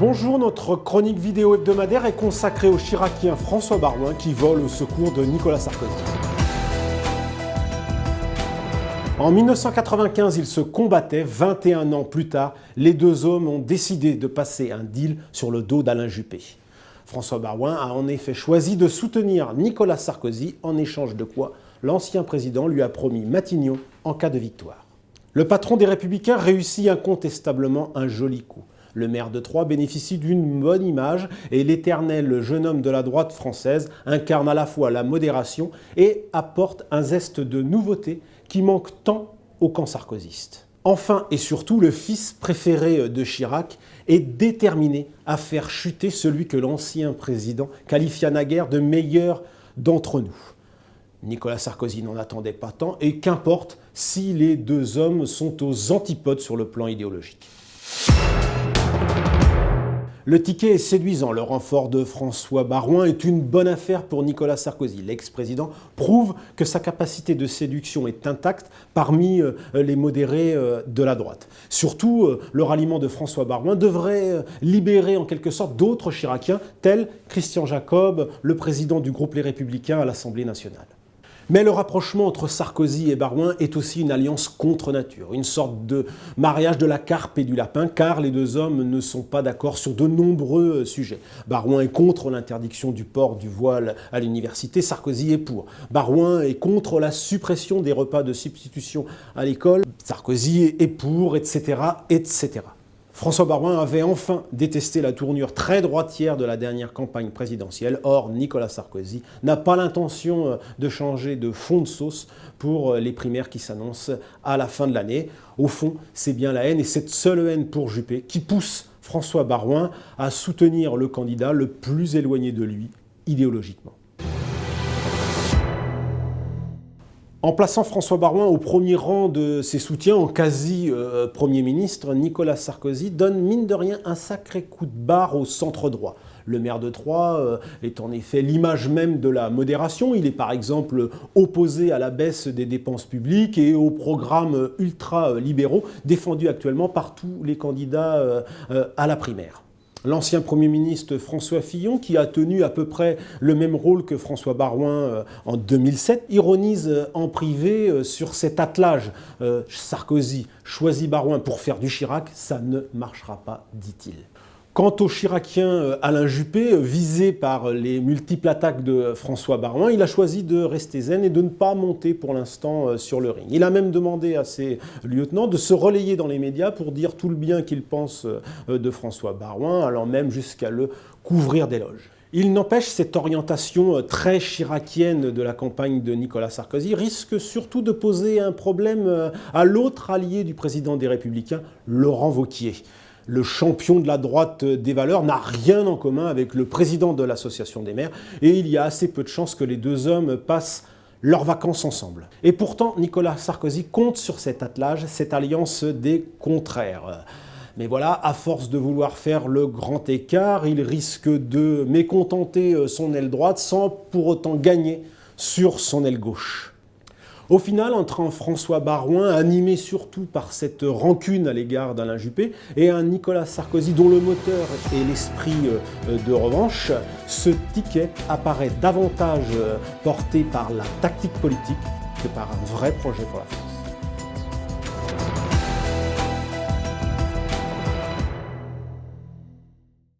Bonjour, notre chronique vidéo hebdomadaire est consacrée au chiracien François Baroin qui vole au secours de Nicolas Sarkozy. En 1995, ils se combattaient. 21 ans plus tard, les deux hommes ont décidé de passer un deal sur le dos d'Alain Juppé. François Baroin a en effet choisi de soutenir Nicolas Sarkozy, en échange de quoi l'ancien président lui a promis Matignon en cas de victoire. Le patron des Républicains réussit incontestablement un joli coup. Le maire de Troyes bénéficie d'une bonne image et l'éternel jeune homme de la droite française incarne à la fois la modération et apporte un zeste de nouveauté qui manque tant au camp sarkozyste. Enfin et surtout, le fils préféré de Chirac est déterminé à faire chuter celui que l'ancien président qualifia naguère de meilleur d'entre nous. Nicolas Sarkozy n'en attendait pas tant et qu'importe si les deux hommes sont aux antipodes sur le plan idéologique. Le ticket est séduisant. Le renfort de François Baroin est une bonne affaire pour Nicolas Sarkozy. L'ex-président prouve que sa capacité de séduction est intacte parmi les modérés de la droite. Surtout, le ralliement de François Baroin devrait libérer en quelque sorte d'autres chiraciens, tels Christian Jacob, le président du groupe Les Républicains à l'Assemblée nationale. Mais le rapprochement entre Sarkozy et Baroin est aussi une alliance contre nature, une sorte de mariage de la carpe et du lapin, car les deux hommes ne sont pas d'accord sur de nombreux sujets. Baroin est contre l'interdiction du port du voile à l'université, Sarkozy est pour. Baroin est contre la suppression des repas de substitution à l'école, Sarkozy est pour, etc., etc. François Baroin avait enfin détesté la tournure très droitière de la dernière campagne présidentielle. Or, Nicolas Sarkozy n'a pas l'intention de changer de fond de sauce pour les primaires qui s'annoncent à la fin de l'année. Au fond, c'est bien la haine, et cette seule haine pour Juppé, qui pousse François Baroin à soutenir le candidat le plus éloigné de lui idéologiquement. En plaçant François Baroin au premier rang de ses soutiens en quasi-Premier ministre, Nicolas Sarkozy donne mine de rien un sacré coup de barre au centre droit. Le maire de Troyes est en effet l'image même de la modération. Il est par exemple opposé à la baisse des dépenses publiques et aux programmes ultra-libéraux défendus actuellement par tous les candidats à la primaire. L'ancien Premier ministre François Fillon, qui a tenu à peu près le même rôle que François Baroin en 2007, ironise en privé sur cet attelage. Sarkozy choisit Baroin pour faire du Chirac, ça ne marchera pas, dit-il. Quant au chiracien Alain Juppé, visé par les multiples attaques de François Baroin, il a choisi de rester zen et de ne pas monter pour l'instant sur le ring. Il a même demandé à ses lieutenants de se relayer dans les médias pour dire tout le bien qu'ils pensent de François Baroin, allant même jusqu'à le couvrir d'éloges. Il n'empêche, cette orientation très chiracienne de la campagne de Nicolas Sarkozy risque surtout de poser un problème à l'autre allié du président des Républicains, Laurent Wauquiez. Le champion de la droite des valeurs n'a rien en commun avec le président de l'Association des maires et il y a assez peu de chances que les deux hommes passent leurs vacances ensemble. Et pourtant, Nicolas Sarkozy compte sur cet attelage, cette alliance des contraires. Mais voilà, à force de vouloir faire le grand écart, il risque de mécontenter son aile droite sans pour autant gagner sur son aile gauche. Au final, entre un François Baroin, animé surtout par cette rancune à l'égard d'Alain Juppé, et un Nicolas Sarkozy dont le moteur est l'esprit de revanche, ce ticket apparaît davantage porté par la tactique politique que par un vrai projet pour la France.